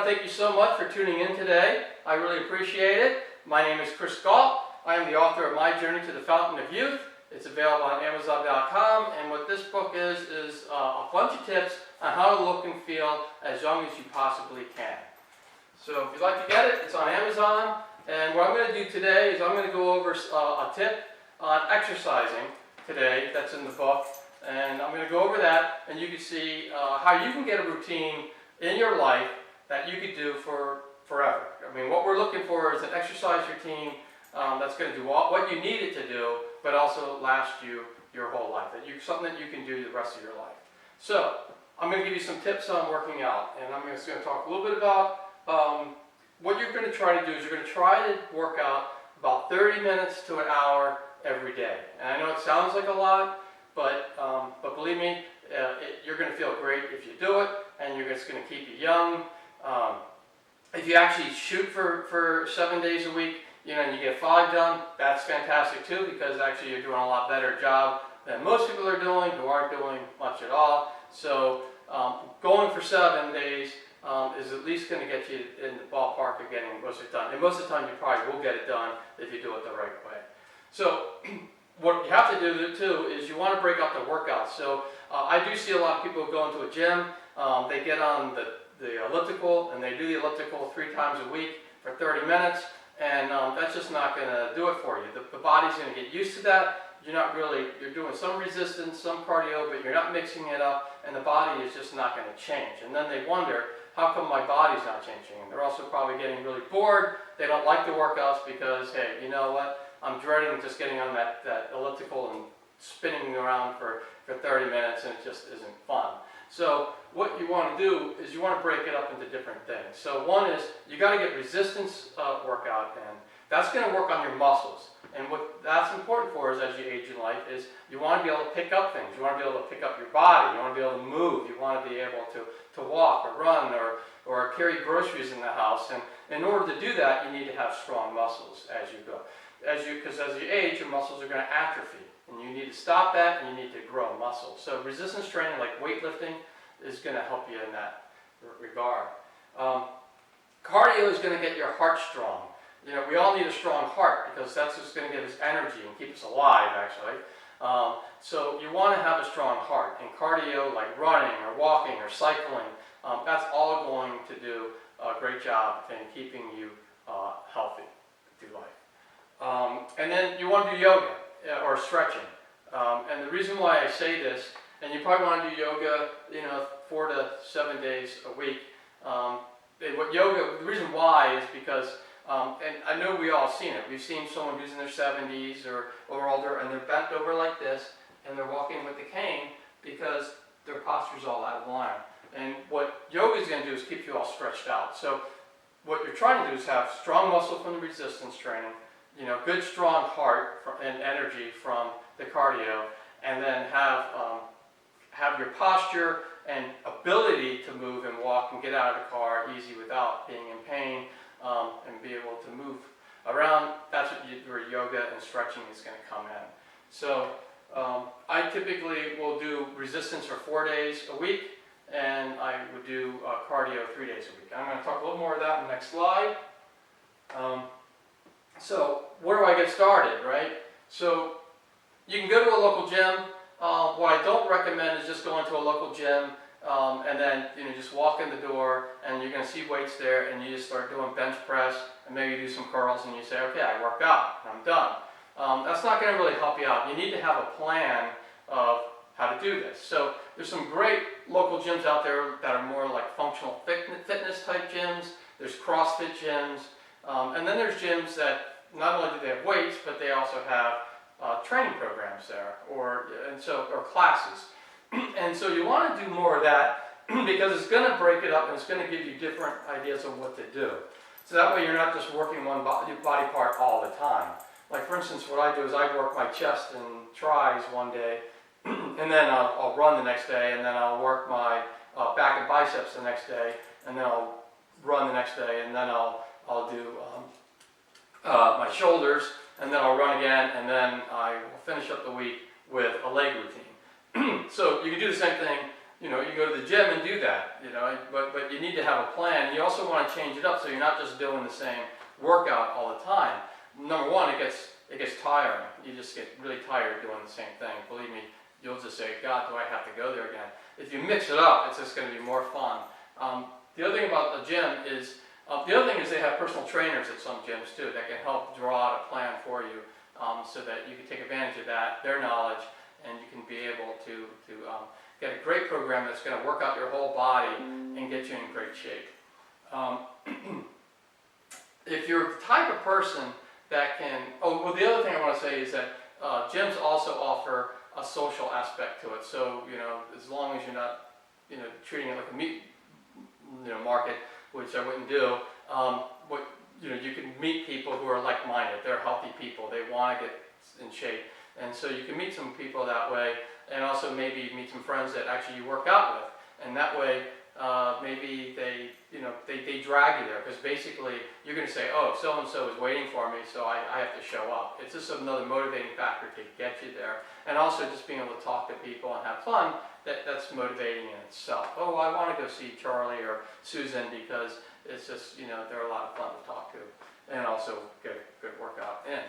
want to thank you so much for tuning in today. I really appreciate it. My name is Gault. I am the author of My Journey to the Fountain of Youth. It's available on Amazon.com, and what this book is a bunch of tips on how to look and feel as young as you possibly can. So if you'd like to get it, it's on Amazon. And what I'm going to do today is I'm going to go over a tip on exercising today that's in the book. And I'm going to go over that, and you can see how you can get a routine in your life that you could do for forever. I mean, what we're looking for is an exercise routine that's going to do what you need it to do, but also last you your whole life. Something that you can do the rest of your life. So I'm going to give you some tips on working out, and I'm just going to talk a little bit about what you're going to try to do is you're going to try to work out about 30 minutes to an hour every day. And I know it sounds like a lot, but believe me, you're going to feel great if you do it, and it's going to keep you young. If you actually shoot for 7 days a week, and you get 5 done, that's fantastic too, because actually you're doing a lot better job than most people are doing who aren't doing much at all. So going for 7 days is at least going to get you in the ballpark of getting most of it done. And most of the time you probably will get it done if you do it the right way. So what you have to do too is you want to break up the workouts. So I do see a lot of people go into a gym, they get on the elliptical, and they do the elliptical 3 times a week for 30 minutes, and that's just not going to do it for you. The body's going to get used to that. You're doing some resistance, some cardio, but you're not mixing it up, and the body is just not going to change. And then they wonder, how come my body's not changing? And they're also probably getting really bored. They don't like the workouts because, hey, you know what? I'm dreading just getting on that elliptical and spinning around for 30 minutes, and it just isn't fun. So what you want to do is you want to break it up into different things. So one is you got to get resistance workout in. That's going to work on your muscles. And what that's important for is, as you age in life, is you want to be able to pick up things. You want to be able to pick up your body. You want to be able to move. You want to be able to walk or run or carry groceries in the house. And in order to do that, you need to have strong muscles as you go. Because as you age, your muscles are going to atrophy. And you need to stop that, and you need to grow muscle. So resistance training, like weightlifting, is going to help you in that regard. Cardio is going to get your heart strong. We all need a strong heart because that's what's going to give us energy and keep us alive, actually. So you want to have a strong heart. And cardio, like running or walking or cycling, that's all going to do a great job in keeping you healthy through life. And then you want to do yoga or stretching. And the reason why I say this, and you probably want to do yoga, 4 to 7 days a week. The reason why is because and I know we all seen it. We've seen someone who's in their 70s or older, and they're bent over like this, and they're walking with the cane because their posture's all out of line. And what yoga is going to do is keep you all stretched out. So what you're trying to do is have strong muscle from the resistance training, good strong heart and energy from the cardio, and then have your posture and ability to move and walk and get out of the car easy without being in pain. And be able to move around. That's where yoga and stretching is going to come in. So I typically will do resistance for 4 days a week, and I would do cardio 3 days a week. I'm going to talk a little more of that in the next slide. So where do I get started, right? So you can go to a local gym. What I don't recommend is just going to a local gym and then just walk in the door, and you're going to see weights there, and you just start doing bench press, and maybe do some curls, and you say, okay, I worked out, I'm done. That's not going to really help you out. You need to have a plan of how to do this. So there's some great local gyms out there that are more like functional fitness type gyms. There's CrossFit gyms, and then there's gyms that not only do they have weights, but they also have training programs there, or classes. And so you want to do more of that because it's going to break it up, and it's going to give you different ideas of what to do. So that way you're not just working one body part all the time. Like for instance, what I do is I work my chest and tries one day, and then I'll run the next day, and then I'll work my back and biceps the next day, and then I'll run the next day, and then I'll do my shoulders, and then I'll run again, and then I will finish up the week with a leg routine. So you can do the same thing you go to the gym and do that, but you need to have a plan. And you also want to change it up so you're not just doing the same workout all the time. Number one, it gets tiring. You just get really tired doing the same thing. Believe me, you'll just say, God, do I have to go there again? If you mix it up, it's just going to be more fun. The other thing about the gym is, they have personal trainers at some gyms too that can help draw out a plan for you, so that you can take advantage of their knowledge, and you can be able to get a great program that's going to work out your whole body and get you in great shape. If you're the type of person that can, the other thing I want to say is that gyms also offer a social aspect to it. So, as long as you're not, treating it like a meat, market, which I wouldn't do, you can meet people who are like-minded. They're healthy people. They want to get in shape. And so you can meet some people that way, and also maybe meet some friends that actually you work out with. And that way, maybe they drag you there, because basically you're going to say, oh, so-and-so is waiting for me, so I have to show up. It's just another motivating factor to get you there. And also just being able to talk to people and have fun, that's motivating in itself. Oh, I want to go see Charlie or Susan because it's just, they're a lot of fun to talk to, and also get a good workout in.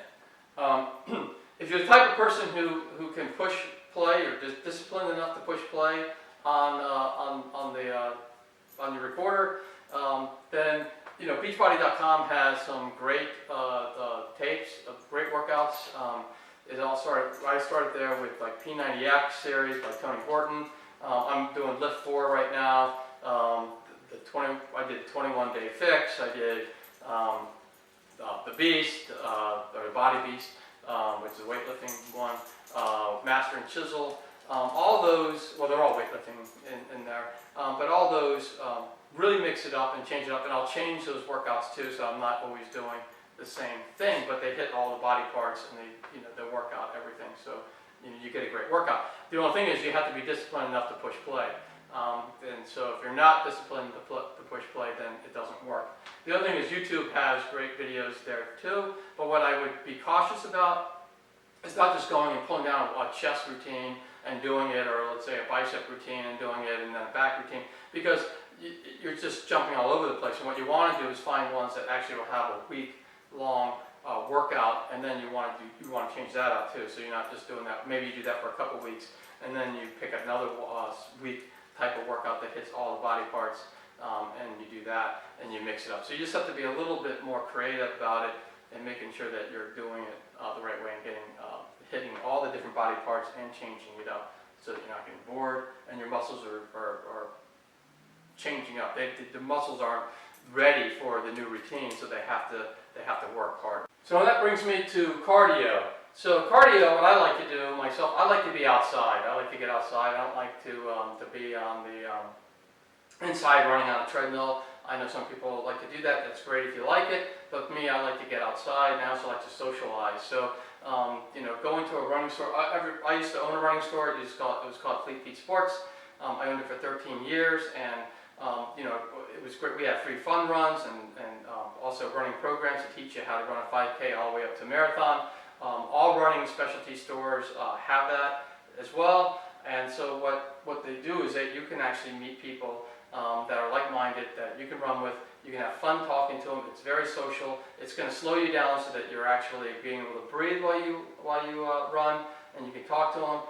If you're the type of person who can push play, or disciplined enough to push play on your recorder, then Beachbody.com has some great tapes of great workouts. I started there with like P90X series by Tony Horton. I'm doing Lift 4 right now. I did 21-day fix. I did the Beast, or the Body Beast, which is a weightlifting one. Master and Chisel. All those, well, they're all weightlifting in there, but all those really mix it up and change it up, and I'll change those workouts too, so I'm not always doing the same thing, but they hit all the body parts, and they work out everything, so you get a great workout. The only thing is you have to be disciplined enough to push play, and so if you're not disciplined to push play, then it doesn't work. The other thing is YouTube has great videos there too, but what I would be cautious about is not just going and pulling down a chest routine and doing it, or let's say a bicep routine and doing it, and then a back routine, because you're just jumping all over the place. And what you want to do is find ones that actually will have a week-long workout, and then you want to change that out too. So you're not just doing that. Maybe you do that for a couple weeks, and then you pick another week type of workout that hits all the body parts, and you do that, and you mix it up. So you just have to be a little bit more creative about it, and making sure that you're doing it the right way, and hitting all the different body parts and changing it up, so that you're not getting bored and your muscles are changing up. The muscles aren't ready for the new routine, so they have to work hard. So that brings me to cardio. So cardio, what I like to do myself, I like to be outside. I like to get outside. I don't like to be on the inside running on a treadmill. I know some people like to do that. That's great if you like it. But me, I like to get outside, and I also like to socialize. So, going to a running store. I used to own a running store. It was called Fleet Feet Sports. I owned it for 13 years, and it was great. We had free fun runs and also running programs to teach you how to run a 5K all the way up to marathon. All running specialty stores have that as well. And so what they do is that you can actually meet people that are like-minded, that you can run with. You can have fun talking to them. It's very social. It's going to slow you down so that you're actually being able to breathe while you run, and you can talk to them.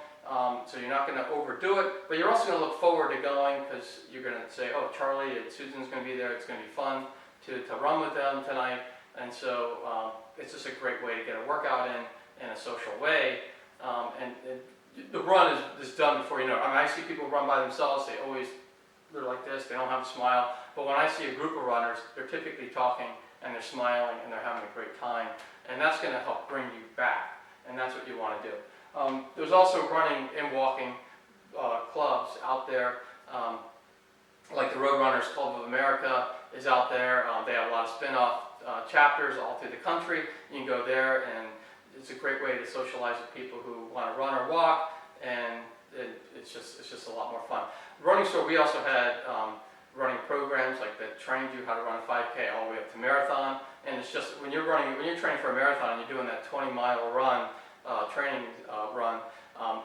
So you're not going to overdo it, but you're also going to look forward to going, because you're going to say, oh, Charlie and Susan's going to be there. It's going to be fun to run with them tonight. And so it's just a great way to get a workout in a social way. And the run is done before you know it. I see people run by themselves. They're like this. They don't have a smile. But when I see a group of runners, they're typically talking, and they're smiling, and they're having a great time. And that's going to help bring you back. And that's what you want to do. There's also running and walking clubs out there, like the Road Runners Club of America is out there. They have a lot of spin-off chapters all through the country. You can go there, and it's a great way to socialize with people who want to run or walk, and it's just a lot more fun. Running store, we also had running programs like that trained you how to run a 5K all the way up to marathon. And it's just when you're training for a marathon and you're doing that 20-mile run, training run,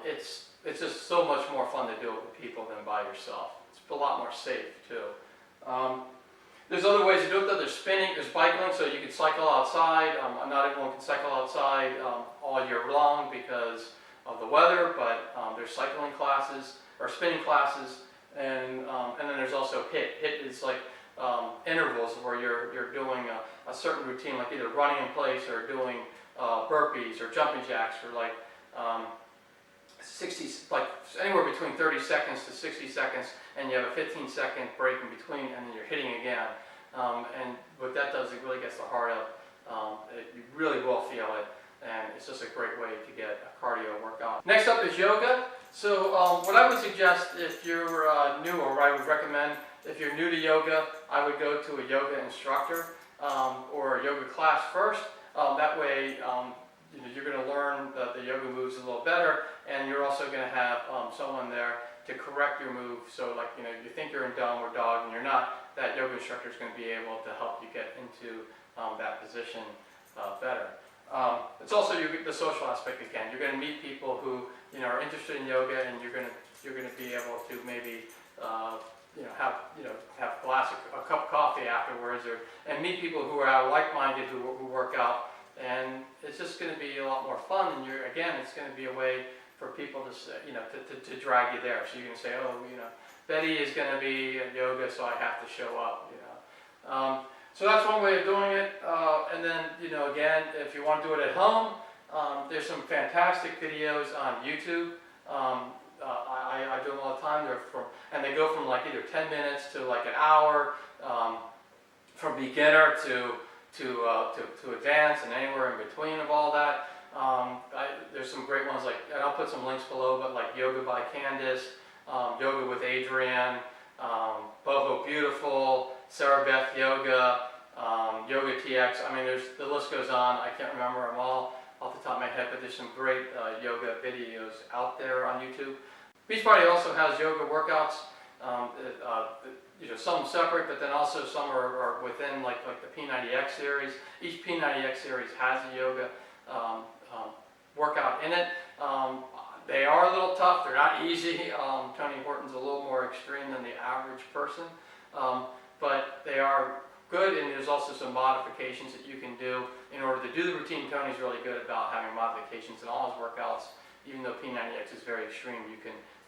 it's just so much more fun to do it with people than by yourself. It's a lot more safe too. There's other ways to do it though. There's spinning, there's bicycling, so you can cycle outside. Not everyone can cycle outside all year long because of the weather, but there's cycling classes or spinning classes, and then there's also HIIT. HIIT is like intervals where you're doing a certain routine, like either running in place or doing burpees or jumping jacks for like 60, like anywhere between 30 seconds to 60 seconds, and you have a 15-second break in between, and then you're hitting again. And what that does, it really gets the heart up. You really will feel it, and it's just a great way to get a cardio workout. Next up is yoga. So what I would suggest if you're new, or what I would recommend if you're new to yoga, I would go to a yoga instructor or a yoga class first. That way you're going to learn the yoga moves a little better, and you're also going to have someone there to correct your move. So like, you think you're in downward dog and you're not, that yoga instructor is going to be able to help you get into that position better. It's also the social aspect again. You're going to meet people who are interested in yoga, and you're going to be able to maybe have a cup of coffee afterwards, and meet people who are like-minded who work out, and it's just going to be a lot more fun. And it's going to be a way for people to drag you there. So you're going to say, oh, Betty is going to be at yoga, so I have to show up. So that's one way of doing it. And then again, if you want to do it at home, there's some fantastic videos on YouTube. I do them all the time. And they go from like either 10 minutes to like an hour, from beginner to advanced, and anywhere in between of all that. There's some great ones, and I'll put some links below, but like Yoga by Candace, Yoga with Adrienne, Boho Beautiful, Sarah Beth Yoga, Yoga TX. I mean, the list goes on. I can't remember them all off the top of my head, but there's some great yoga videos out there on YouTube. Beachbody also has yoga workouts, some separate, but then also some are within like the P90X series. Each P90X series has a yoga workout in it. They are a little tough. They're not easy. Tony Horton's a little more extreme than the average person, but they are good, and there's also some modifications that you can do in order to do the routine. Tony's really good about having modifications in all his workouts. Even though P90X is very extreme,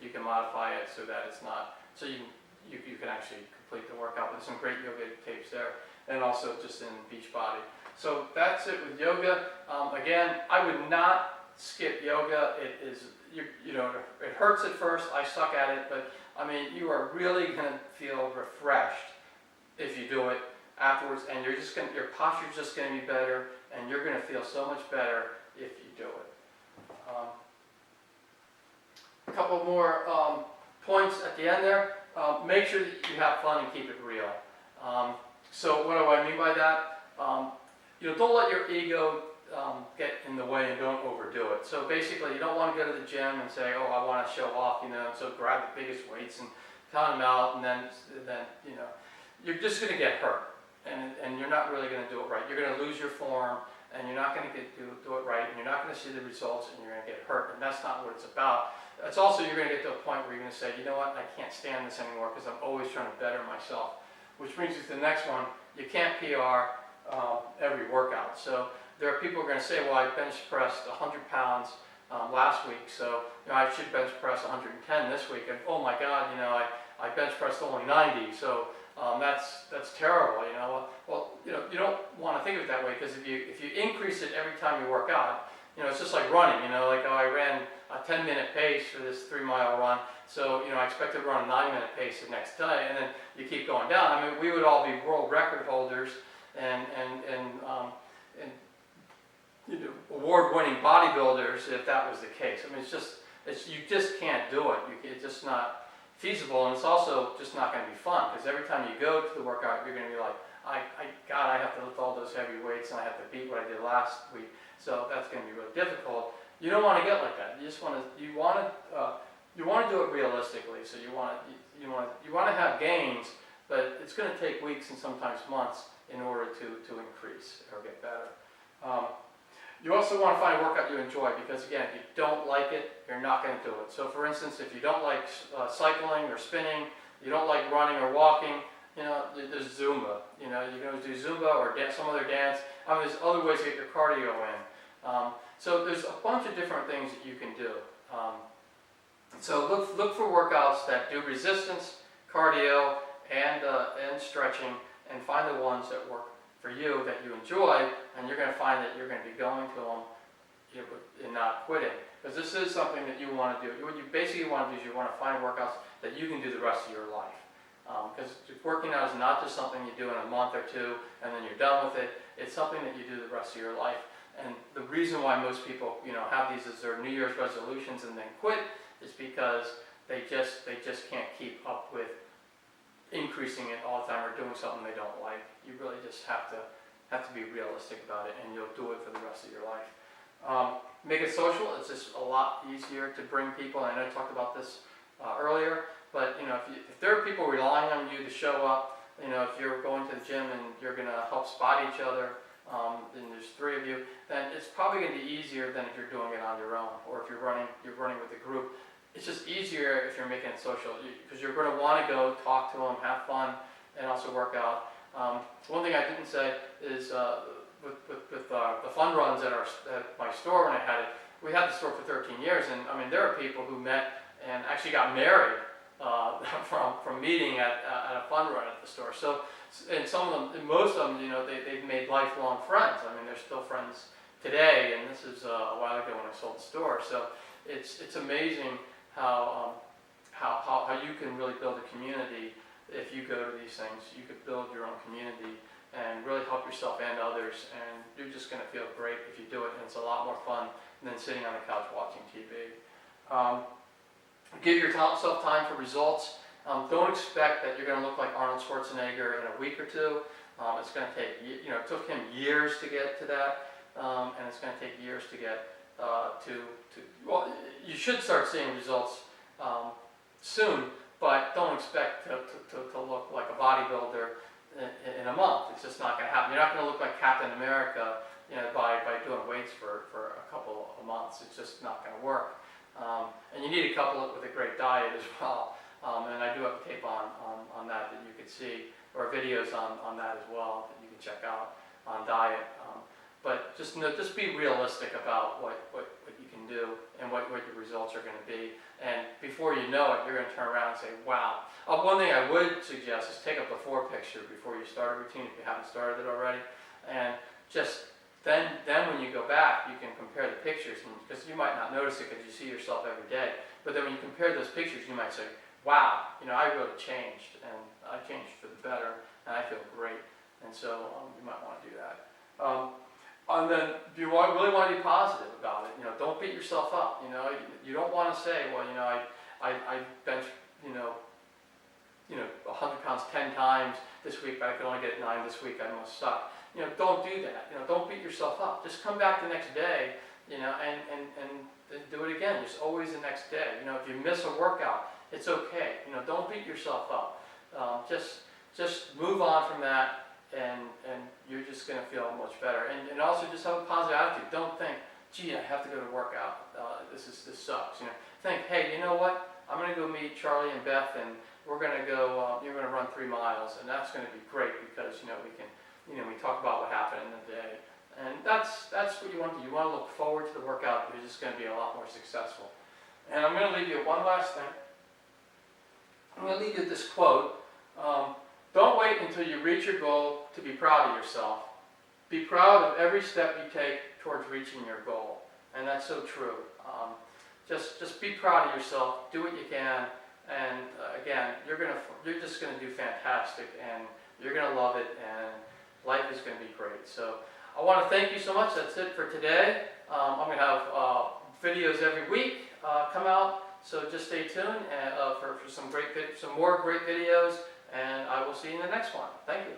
you can modify it so that it's not, so you can actually complete the workout. There's some great yoga tapes there, and also just in Beachbody. So that's it with yoga. Again, I would not skip yoga. It is, it hurts at first. I suck at it, but I mean, you are really going to feel refreshed if you do it afterwards, and your posture's just going to be better, and you're going to feel so much better if you do it. A couple more points at the end there. Make sure that you have fun and keep it real. So what do I mean by that? Don't let your ego get in the way, and don't overdo it. So basically, you don't want to go to the gym and say, oh, I want to show off, so grab the biggest weights and count them out, and then you're just going to get hurt, and you're not really going to do it right. You're going to lose your form, and you're not going to do it right, and you're not going to see the results, and you're going to get hurt, and that's not what it's about. It's also, you're going to get to a point where you're going to say, you know what, I can't stand this anymore because I'm always trying to better myself. Which brings us to the next one. You can't PR every workout. So there are people who are going to say, well, I bench pressed 100 pounds last week, so I should bench press 110 this week, and oh my God, I bench pressed only 90, so that's terrible. Well, you don't want to think of it that way, because if you increase it every time you work out, it's just like running. Like I ran a 10-minute pace for this 3-mile run, so I expect to run a 9-minute pace the next day, and then you keep going down. I mean, we would all be world record holders and award-winning bodybuilders if that was the case. I mean, you just can't do it. It's just not feasible, and it's also just not going to be fun, because every time you go to the workout, you're going to be like, God, I have to lift all those heavy weights, and I have to beat what I did last week. So that's going to be really difficult. You don't want to get like that. You want to do it realistically. So you want to have gains, but it's going to take weeks and sometimes months in order to increase or get better. You also want to find a workout you enjoy, because again, if you don't like it, you're not going to do it. So for instance, if you don't like cycling or spinning, you don't like running or walking, there's Zumba. You can do Zumba or some other dance. There's other ways to get your cardio in. So there's a bunch of different things that you can do. So look for workouts that do resistance, cardio, and stretching, and find the ones that work for you, that you enjoy, and you're going to find that you're going to be going to them and not quitting. Because this is something that you want to do. What you basically want to do is you want to find workouts that you can do the rest of your life. Because working out is not just something you do in a month or two and then you're done with it. It's something that you do the rest of your life. And the reason why most people, have these as their New Year's resolutions and then quit is because they just can't keep up with increasing it all the time or doing something they don't like. You really just have to be realistic about it, and you'll do it for the rest of your life. Make it social. It's just a lot easier to bring people. I know I talked about this earlier, but if there are people relying on you to show up, if you're going to the gym and you're going to help spot each other, and there's 3 of you, then it's probably going to be easier than if you're doing it on your own, or if you're running with a group. It's just easier if you're making it social, because you're going to want to go talk to them, have fun, and also work out. One thing I didn't say is with the fun runs at my store when I had it, we had the store for 13 years, and there are people who met and actually got married from meeting at a fun run at the store. So, and most of them, they've made lifelong friends. They're still friends today, and this is a while ago when I sold the store. So it's amazing how you can really build a community if you go to these things. You could build your own community and really help yourself and others, and you're just going to feel great if you do it, and it's a lot more fun than sitting on the couch watching TV. Give yourself time for results. Don't expect that you're going to look like Arnold Schwarzenegger in a week or two. It's going to take, it took him years to get to that, and it's going to take years to get well, you should start seeing results soon, but don't expect to look like a bodybuilder in a month. It's just not going to happen. You're not going to look like Captain America, by doing weights for a couple of months. It's just not going to work. And you need to couple it with a great diet as well. And I do have a tape on that you could see, or videos on that as well that you can check out on diet. But just be realistic about what you can do and what your results are going to be. And before you know it, you're going to turn around and say, wow. One thing I would suggest is take a before picture before you start a routine if you haven't started it already. And just then when you go back, you can compare the pictures, because you might not notice it because you see yourself every day. But then when you compare those pictures, you might say, wow, I really changed, and I changed for the better, and I feel great. And so you might want to do that. And then if you really want to be positive about it, don't beat yourself up. You don't want to say, well, I benched, 100 pounds 10 times this week, but I could only get 9 this week. I must suck. Don't do that. Don't beat yourself up. Just come back the next day, and do it again. There's always the next day. If you miss a workout, it's okay. Don't beat yourself up. Just move on from that. And you're just going to feel much better. And also just have a positive attitude. Don't think, gee, I have to go to work out. This sucks. Think, hey, you know what? I'm going to go meet Charlie and Beth, and we're going to go. You're going to run 3 miles, and that's going to be great because we can, we talk about what happened in the day, and that's what you want to do. You want to look forward to the workout. You're just going to be a lot more successful. And I'm going to leave you with one last thing. I'm going to leave you with this quote. Don't wait until you reach your goal to be proud of yourself. Be proud of every step you take towards reaching your goal. And that's so true. Just be proud of yourself. Do what you can. And again, you're just going to do fantastic. And you're going to love it. And life is going to be great. So I want to thank you so much. That's it for today. I'm going to have videos every week come out. So just stay tuned for some more great videos. And I will see you in the next one. Thank you.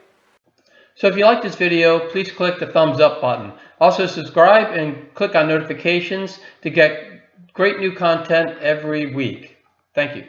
So if you like this video, please click the thumbs up button. Also subscribe and click on notifications to get great new content every week. Thank you.